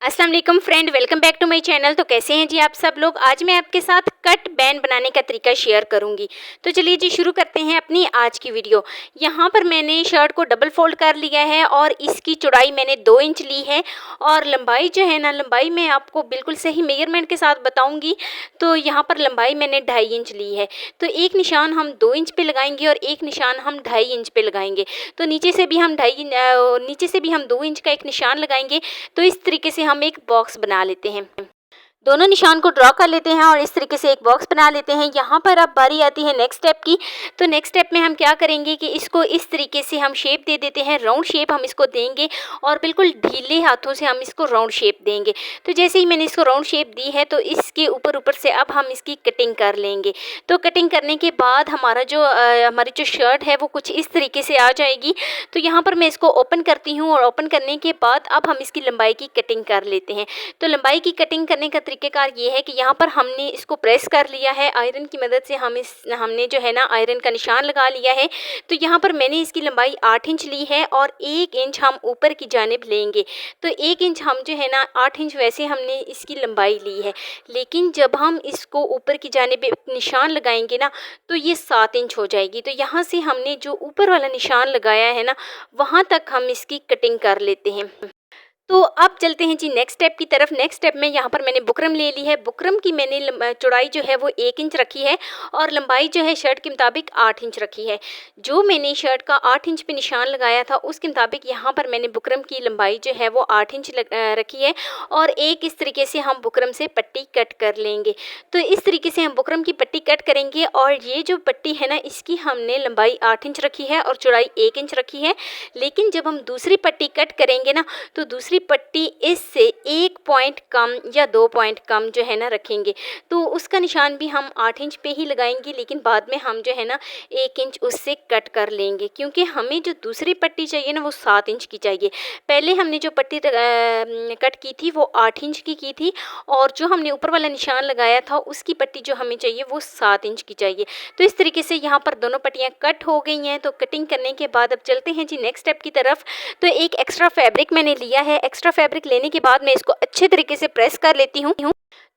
अस्सलाम वालेकुम friend, welcome back to my channel. तो कैसे हैं जी आप सब लोग। आज मैं आपके साथ कट बैंड बनाने का तरीका शेयर करूंगी। तो चलिए जी शुरू करते हैं अपनी आज की वीडियो। यहाँ पर मैंने शर्ट को डबल फोल्ड कर लिया है और इसकी चौड़ाई मैंने 2 इंच ली है और लंबाई जो है ना, लंबाई मैं आपको बिल्कुल सही मेजरमेंट के साथ बताऊंगी। तो यहाँ पर लंबाई मैंने 2.5 इंच ली है। तो एक निशान हम 2 इंच पे लगाएंगे और एक निशान हम 2.5 इंच पे लगाएंगे। तो नीचे से भी हम 2 इंच का एक निशान लगाएंगे। तो इस तरीके से हम एक बॉक्स बना लेते हैं। दोनों निशान को ड्रॉ कर लेते हैं और इस तरीके से एक बॉक्स बना लेते हैं। यहाँ पर अब बारी आती है नेक्स्ट स्टेप की। तो नेक्स्ट स्टेप में हम क्या करेंगे कि इसको इस तरीके से हम शेप दे देते हैं, राउंड शेप हम इसको देंगे और बिल्कुल ढीले हाथों से हम इसको राउंड शेप देंगे। तो जैसे ही मैंने इसको राउंड शेप दी है तो इसके ऊपर से अब हम इसकी कटिंग कर लेंगे। तो कटिंग करने के बाद हमारी जो शर्ट है वो कुछ इस तरीके से आ जाएगी। तो यहाँ पर मैं इसको ओपन करती हूँ और ओपन करने के बाद अब हम इसकी लंबाई की कटिंग कर लेते हैं। तो लंबाई की कटिंग करने का तरीकेकार ये है कि यहाँ पर हमने इसको प्रेस कर लिया है आयरन की मदद से। हमने जो है ना आयरन का निशान लगा लिया है। तो यहाँ पर मैंने इसकी लंबाई 8 इंच ली है और 1 इंच हम ऊपर की जानिब लेंगे। तो 1 इंच हम जो है ना 8 इंच वैसे हमने इसकी लंबाई ली है, लेकिन जब हम इसको ऊपर की जानिब निशान लगाएंगे ना तो ये 7 इंच हो जाएगी। तो यहाँ से हमने जो ऊपर वाला निशान लगाया है ना वहाँ तक हम इसकी कटिंग कर लेते हैं। तो अब चलते हैं जी नेक्स्ट स्टेप की तरफ। नेक्स्ट स्टेप में यहाँ पर मैंने बुकरम ले ली है। बुकरम की मैंने चौड़ाई जो है वो 1 इंच रखी है और लंबाई जो है शर्ट के मुताबिक 8 इंच रखी है। जो मैंने शर्ट का 8 इंच पे निशान लगाया था उसके मुताबिक यहाँ पर मैंने बुकरम की लंबाई जो है वो 8 इंच रखी है और एक इस तरीके से हम बुकरम से पट्टी कट कर लेंगे। तो इस तरीके से हम बुकरम की पट्टी कट करेंगे और ये जो पट्टी है ना इसकी हमने लंबाई 8 इंच रखी है और चौड़ाई 1 इंच रखी है। लेकिन जब हम दूसरी पट्टी कट करेंगे ना तो दूसरी पट्टी इससे 1 पॉइंट कम या 2 पॉइंट कम जो है ना रखेंगे। तो उसका निशान भी हम 8 इंच पे ही लगाएंगे, लेकिन बाद में हम जो है ना 1 इंच उससे कट कर लेंगे, क्योंकि हमें जो दूसरी पट्टी चाहिए ना वो 7 इंच की चाहिए। पहले हमने जो पट्टी कट की थी वो 8 इंच की थी और जो हमने ऊपर वाला निशान लगाया था उसकी पट्टी जो हमें चाहिए वो 7 इंच की चाहिए। तो इस तरीके से यहाँ पर दोनों पट्टियाँ कट हो गई हैं। तो कटिंग करने के बाद अब चलते हैं जी नेक्स्ट स्टेप की तरफ। तो एक एक्स्ट्रा फैब्रिक मैंने लिया है। एक्स्ट्रा फैब्रिक लेने के बाद मैं इसको अच्छे तरीके से प्रेस कर लेती हूँ।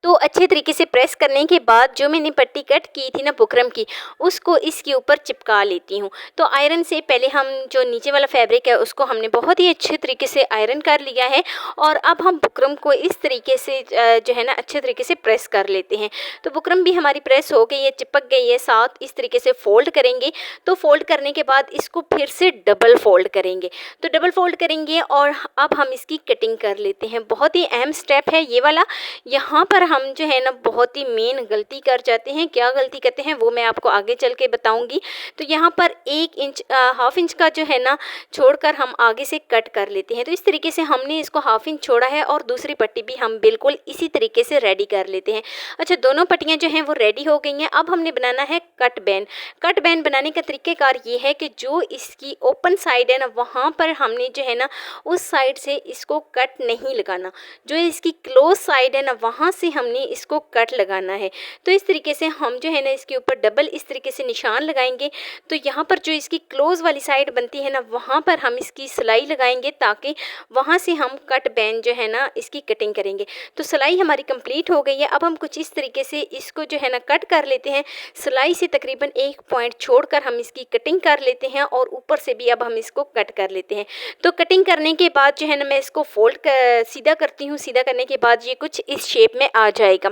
तो अच्छे तरीके से प्रेस करने के बाद जो मैंने पट्टी कट की थी ना बुकरम की उसको इसके ऊपर चिपका लेती हूँ। तो आयरन से पहले हम जो नीचे वाला फैब्रिक है उसको हमने बहुत ही अच्छे तरीके से आयरन कर लिया है और अब हम बुकरम को इस तरीके से जो है ना अच्छे तरीके से प्रेस कर लेते हैं। तो बुकरम भी हमारी प्रेस हो गई है, चिपक गई है साथ। इस तरीके से फोल्ड करेंगे। तो फोल्ड करने के बाद इसको फिर से डबल फोल्ड करेंगे। तो डबल फोल्ड करेंगे और अब हम इसकी कटिंग कर लेते हैं। बहुत ही अहम स्टेप है ये वाला। यहाँ पर हम जो है ना बहुत ही मेन गलती कर जाते हैं। क्या गलती करते हैं वो मैं आपको आगे चल के बताऊंगी। तो यहाँ पर 1 इंच हाफ इंच का जो है ना छोड़कर हम आगे से कट कर लेते हैं। तो इस तरीके से हमने इसको हाफ इंच छोड़ा है और दूसरी पट्टी भी हम बिल्कुल इसी तरीके से रेडी कर लेते हैं। अच्छा, दोनों पट्टियाँ जो हैं वो रेडी हो गई हैं। अब हमने बनाना है कट बैंड। कट बैंड बनाने का तरीक़ेकार ये है कि जो इसकी ओपन साइड है ना वहाँ पर हमने जो है ना उस साइड से इसको कट नहीं लगाना। जो इसकी क्लोज साइड है ना वहाँ से हमने इसको कट लगाना है। तो इस तरीके से हम जो है ना इसके ऊपर डबल इस तरीके से निशान लगाएंगे। तो यहाँ पर जो इसकी क्लोज वाली साइड बनती है ना वहाँ पर हम इसकी सिलाई लगाएंगे ताकि वहाँ से हम कट बैंड जो है ना इसकी कटिंग करेंगे। तो सिलाई हमारी कंप्लीट हो गई है। अब हम कुछ इस तरीके से इसको जो है ना कट कर लेते हैं। सिलाई से तकरीबन 1 पॉइंट छोड़कर हम इसकी कटिंग कर लेते हैं और ऊपर से भी अब हम इसको कट कर लेते हैं। तो कटिंग करने के बाद जो है ना मैं इसको सीधा करती हूँ। सीधा करने के बाद ये कुछ इस शेप में आ जाएगा।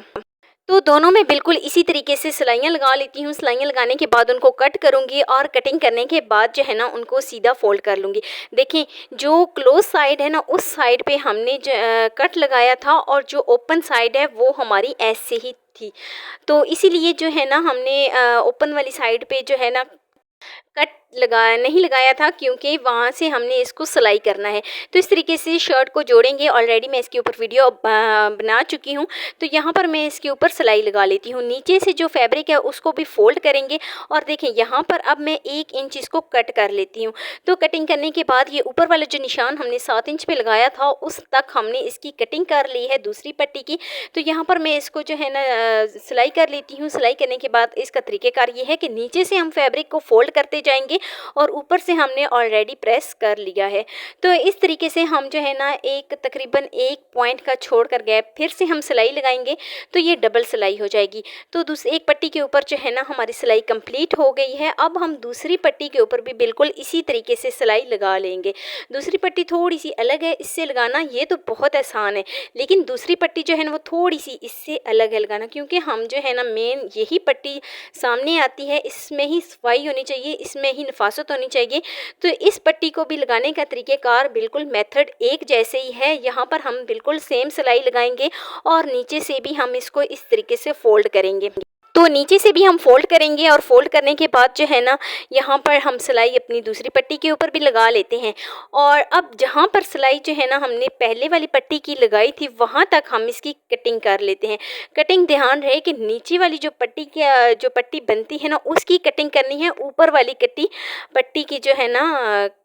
तो दोनों में बिल्कुल इसी तरीके से सिलाइयाँ लगा लेती हूँ। सिलाइयाँ लगाने के बाद उनको कट करूँगी और कटिंग करने के बाद जो है ना उनको सीधा फोल्ड कर लूँगी। देखिए, जो क्लोज साइड है ना उस साइड पे हमने कट लगाया था और जो ओपन साइड है वो हमारी ऐसे ही थी। तो इसीलिए जो है ना हमने ओपन वाली साइड पे जो है ना कट नहीं लगाया था, क्योंकि वहाँ से हमने इसको सिलाई करना है। तो इस तरीके से शर्ट को जोड़ेंगे। ऑलरेडी मैं इसके ऊपर वीडियो बना चुकी हूँ। तो यहाँ पर मैं इसके ऊपर सिलाई लगा लेती हूँ। नीचे से जो फैब्रिक है उसको भी फोल्ड करेंगे और देखें यहाँ पर अब मैं 1 इंच इसको कट कर लेती हूँ। तो कटिंग करने के बाद ये ऊपर वाला जो निशान हमने 7 इंच पे लगाया था उस तक हमने इसकी कटिंग कर ली है दूसरी पट्टी की। तो यहाँ पर मैं इसको जो है ना सिलाई कर लेती हूँ। सिलाई करने के बाद इसका तरीक़ेकार ये है कि नीचे से हम फैब्रिक को फोल्ड करते जाएंगे और ऊपर से हमने ऑलरेडी प्रेस कर लिया है। तो इस तरीके से हम जो है ना एक तकरीबन 1 पॉइंट का छोड़कर गैप फिर से हम सिलाई लगाएंगे तो ये डबल सिलाई हो जाएगी। तो एक पट्टी के ऊपर जो है ना हमारी सिलाई कंप्लीट हो गई है। अब हम दूसरी पट्टी के ऊपर भी बिल्कुल इसी तरीके से सिलाई लगा लेंगे। दूसरी पट्टी थोड़ी सी अलग है, इससे लगाना ये तो बहुत आसान है, लेकिन दूसरी पट्टी जो है ना वो थोड़ी सी इससे अलग है लगाना, क्योंकि हम जो है ना मेन यही पट्टी सामने आती है, इसमें ही सफाई होनी चाहिए, इसमें ही नफासत होनी चाहिए। तो इस पट्टी को भी लगाने का तरीक़ेकार बिल्कुल मेथड एक जैसे ही है। यहाँ पर हम बिल्कुल सेम सिलाई लगाएंगे और नीचे से भी हम इसको इस तरीके से फोल्ड करेंगे। तो नीचे से भी हम फोल्ड करेंगे और फोल्ड करने के बाद जो है ना यहाँ पर हम सिलाई अपनी दूसरी पट्टी के ऊपर भी लगा लेते हैं। और अब जहाँ पर सिलाई जो है ना हमने पहले वाली पट्टी की लगाई थी वहाँ तक हम इसकी कटिंग कर लेते हैं। कटिंग ध्यान रहे कि नीचे वाली जो पट्टी बनती है ना उसकी कटिंग करनी है, ऊपर वाली पट्टी की जो है ना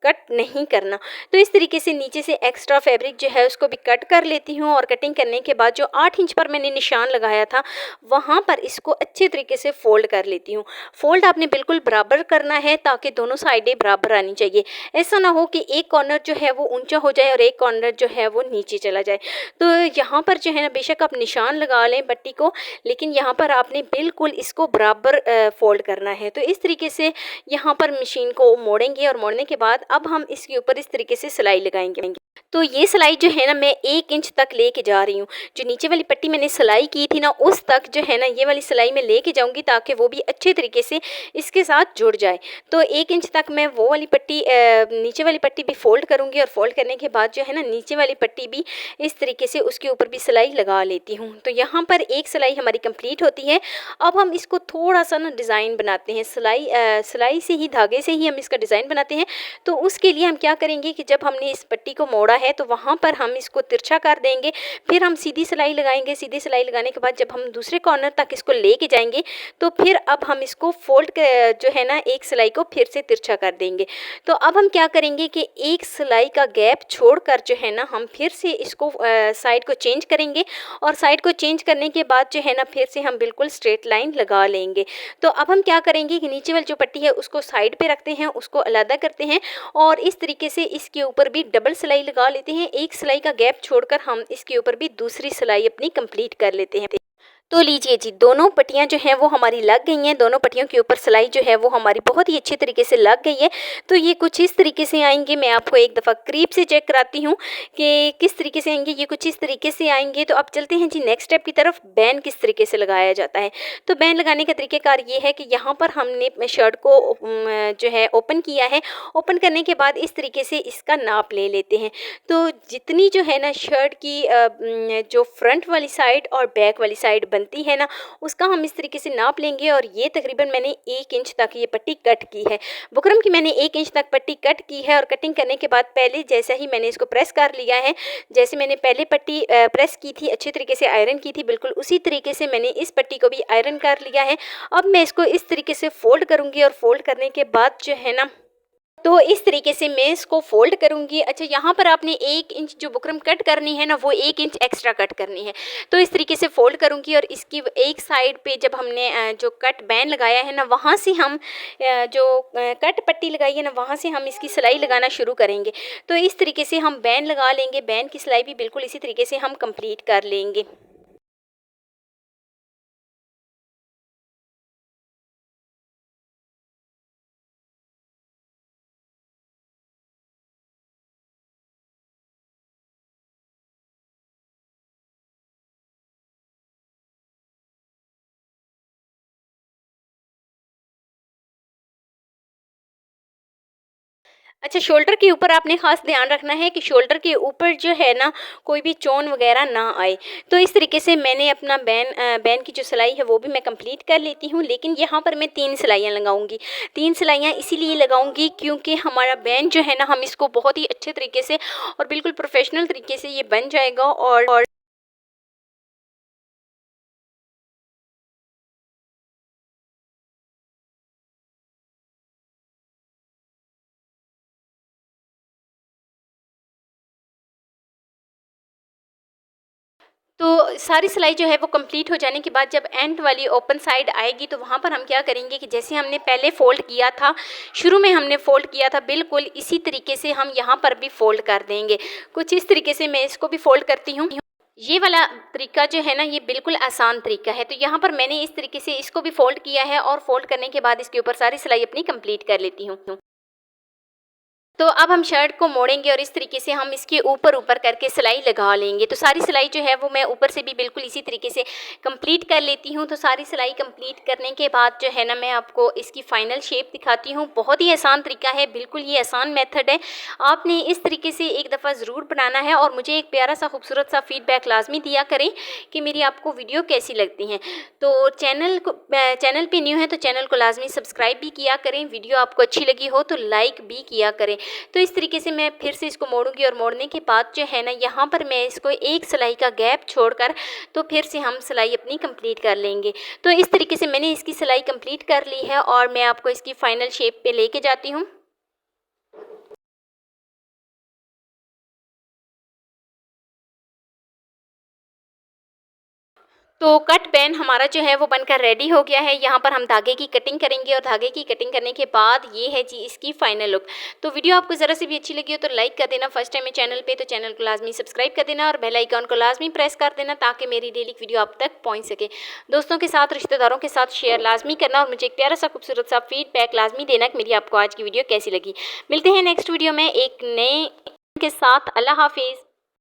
कट नहीं करना। तो इस तरीके से नीचे से एक्स्ट्रा फैब्रिक जो है उसको भी कट कर लेती हूँ और कटिंग करने के बाद जो 8 इंच पर मैंने निशान लगाया था वहाँ पर इसको अच्छे तरीके से फोल्ड कर लेती हूँ। फोल्ड आपने बिल्कुल बराबर करना है ताकि दोनों साइडें बराबर आनी चाहिए। ऐसा ना हो कि एक कॉर्नर जो है वो ऊंचा हो जाए और एक कॉर्नर जो है वो नीचे चला जाए। तो यहाँ पर जो है ना बेशक आप निशान लगा लें पट्टी को, लेकिन यहाँ पर आपने बिल्कुल इसको बराबर फोल्ड करना है। तो इस तरीके से यहाँ पर मशीन को मोड़ेंगे और मोड़ने के बाद अब हम इसके ऊपर इस तरीके से सिलाई लगाएंगे। तो ये सिलाई जो है ना मैं 1 इंच तक लेके जा रही हूँ। जो नीचे वाली पट्टी मैंने सिलाई की थी ना उस तक जो है ना ये वाली सिलाई मैं लेके जाऊँगी ताकि वो भी अच्छे तरीके से इसके साथ जुड़ जाए। तो 1 इंच तक मैं वो वाली पट्टी नीचे वाली पट्टी भी फोल्ड करूँगी और फोल्ड करने के बाद जो है ना नीचे वाली पट्टी भी इस तरीके से उसके ऊपर भी सिलाई लगा लेती हूँ। तो यहाँ पर एक सिलाई हमारी कंप्लीट होती है। अब हम इसको थोड़ा सा ना डिज़ाइन बनाते हैं। सिलाई से ही, धागे से ही हम इसका डिज़ाइन बनाते हैं। तो उसके लिए हम क्या करेंगे कि जब हमने इस पट्टी को मोड़ा है तो वहाँ पर हम इसको तिरछा कर देंगे, फिर हम सीधी सिलाई लगाएंगे। सीधी सिलाई लगाने के बाद जब हम दूसरे कॉर्नर तक इसको लेके जाएंगे तो फिर अब हम इसको फोल्ड जो है ना एक सिलाई को फिर से तिरछा कर देंगे। तो अब हम क्या करेंगे कि एक सिलाई का गैप छोड़कर जो है ना हम फिर से इसको साइड को चेंज करेंगे और साइड को चेंज करने के बाद जो है ना फिर से हम बिल्कुल स्ट्रेट लाइन लगा लेंगे। तो अब हम क्या करेंगे कि नीचे वाली जो पट्टी है उसको साइड पे रखते हैं, उसको अलग करते हैं और इस तरीके से इसके ऊपर भी डबल सिलाई लगा लेते हैं। एक सिलाई का गैप छोड़कर हम इसके ऊपर भी दूसरी सिलाई अपनी कंप्लीट कर लेते हैं। तो लीजिए जी, दोनों पट्टियाँ जो हैं वो हमारी लग गई हैं। दोनों पट्टियों के ऊपर सिलाई जो है वो हमारी बहुत ही अच्छे तरीके से लग गई है। तो ये कुछ इस तरीके से आएंगे। मैं आपको एक दफ़ा करीब से चेक कराती हूँ कि किस तरीके से आएंगे। ये कुछ इस तरीके से आएंगे। तो अब चलते हैं जी नेक्स्ट स्टेप की तरफ। बैन किस तरीके से लगाया जाता है। तो बैन लगाने का तरीक़ेकार ये है कि यहाँ पर हमने शर्ट को जो है ओपन किया है। ओपन करने के बाद इस तरीके से इसका नाप ले लेते हैं। तो जितनी जो है ना शर्ट की जो फ्रंट वाली साइड और बैक वाली साइड बनती है ना उसका हम इस तरीके से नाप लेंगे। और ये तकरीबन मैंने 1 इंच तक ये पट्टी कट की है। बुकरम की मैंने 1 इंच तक पट्टी कट की है और कटिंग करने के बाद पहले जैसा ही मैंने इसको प्रेस कर लिया है, जैसे मैंने पहले पट्टी प्रेस की थी, अच्छे तरीके से आयरन की थी, बिल्कुल उसी तरीके से मैंने इस पट्टी को भी आयरन कर लिया है। अब मैं इसको इस तरीके से फोल्ड करूँगी और फोल्ड करने के बाद जो है ना तो इस तरीके से मैं इसको फोल्ड करूँगी। अच्छा, यहाँ पर आपने 1 इंच जो बुकरम कट करनी है ना वो 1 इंच एक्स्ट्रा कट करनी है। तो इस तरीके से फोल्ड करूँगी और इसकी एक साइड पे जब हमने जो कट बैन लगाया है ना वहाँ से हम जो कट पट्टी लगाई है ना वहाँ से हम इसकी सिलाई लगाना शुरू करेंगे। तो इस तरीके से हम बैन लगा लेंगे। बैन की सिलाई भी बिल्कुल इसी तरीके से हम कंप्लीट कर लेंगे। अच्छा, शोल्डर के ऊपर आपने ख़ास ध्यान रखना है कि शोल्डर के ऊपर जो है ना कोई भी चोन वगैरह ना आए। तो इस तरीके से मैंने अपना बैन की जो सिलाई है वो भी मैं कंप्लीट कर लेती हूँ। लेकिन यहाँ पर मैं 3 सिलाइयाँ लगाऊंगी। 3 सिलाइयाँ इसीलिए लगाऊंगी क्योंकि हमारा बैन जो है ना हम इसको बहुत ही अच्छे तरीके से और बिल्कुल प्रोफेशनल तरीके से ये बन जाएगा। और तो सारी सिलाई जो है वो कंप्लीट हो जाने के बाद जब एंड वाली ओपन साइड आएगी तो वहाँ पर हम क्या करेंगे कि जैसे हमने पहले फ़ोल्ड किया था, शुरू में हमने फ़ोल्ड किया था, बिल्कुल इसी तरीके से हम यहाँ पर भी फ़ोल्ड कर देंगे। कुछ इस तरीके से मैं इसको भी फ़ोल्ड करती हूँ। ये वाला तरीका जो है ना, ये बिल्कुल आसान तरीका है। तो यहाँ पर मैंने इस तरीके से इसको भी फ़ोल्ड किया है और फ़ोल्ड करने के बाद इसके ऊपर सारी सिलाई अपनी कंप्लीट कर लेती हूँ। तो अब हम शर्ट को मोड़ेंगे और इस तरीके से हम इसके ऊपर करके सिलाई लगा लेंगे। तो सारी सिलाई जो है वो मैं ऊपर से भी बिल्कुल इसी तरीके से कंप्लीट कर लेती हूँ। तो सारी सिलाई कंप्लीट करने के बाद जो है ना, मैं आपको इसकी फ़ाइनल शेप दिखाती हूँ। बहुत ही आसान तरीका है, बिल्कुल ये आसान मेथड है। आपने इस तरीके से एक दफ़ा ज़रूर बनाना है और मुझे एक प्यारा सा खूबसूरत सा फीडबैक लाजमी दिया करें कि मेरी आपको वीडियो कैसी लगती हैं। तो चैनल पे न्यू है तो चैनल को लाजमी सब्सक्राइब भी किया करें। वीडियो आपको अच्छी लगी हो तो लाइक भी किया करें। तो इस तरीके से मैं फिर से इसको मोड़ूंगी और मोड़ने के बाद जो है ना, यहाँ पर मैं इसको एक सिलाई का गैप छोड़कर तो फिर से हम सिलाई अपनी कंप्लीट कर लेंगे। तो इस तरीके से मैंने इसकी सिलाई कंप्लीट कर ली है और मैं आपको इसकी फ़ाइनल शेप पे लेके जाती हूँ। तो कट बैन हमारा जो है वो बनकर रेडी हो गया है। यहाँ पर हम धागे की कटिंग करेंगे और धागे की कटिंग करने के बाद ये है जी इसकी फाइनल लुक। तो वीडियो आपको ज़रा से भी अच्छी लगी हो तो लाइक कर देना। फर्स्ट टाइम है चैनल पे तो चैनल को लाजमी सब्सक्राइब कर देना और बेल आइकन को लाजमी प्रेस कर देना ताकि मेरी डेली वीडियो आप तक पहुँच सके। दोस्तों के साथ, रिश्तेदारों के साथ शेयर लाजमी करना और मुझे एक प्यारा सा खूबसूरत सा फीडबैक लाजमी देना कि मेरी आपको आज की वीडियो कैसी लगी। मिलते हैं नेक्स्ट वीडियो में एक नए के साथ। अल्लाह हाफिज़।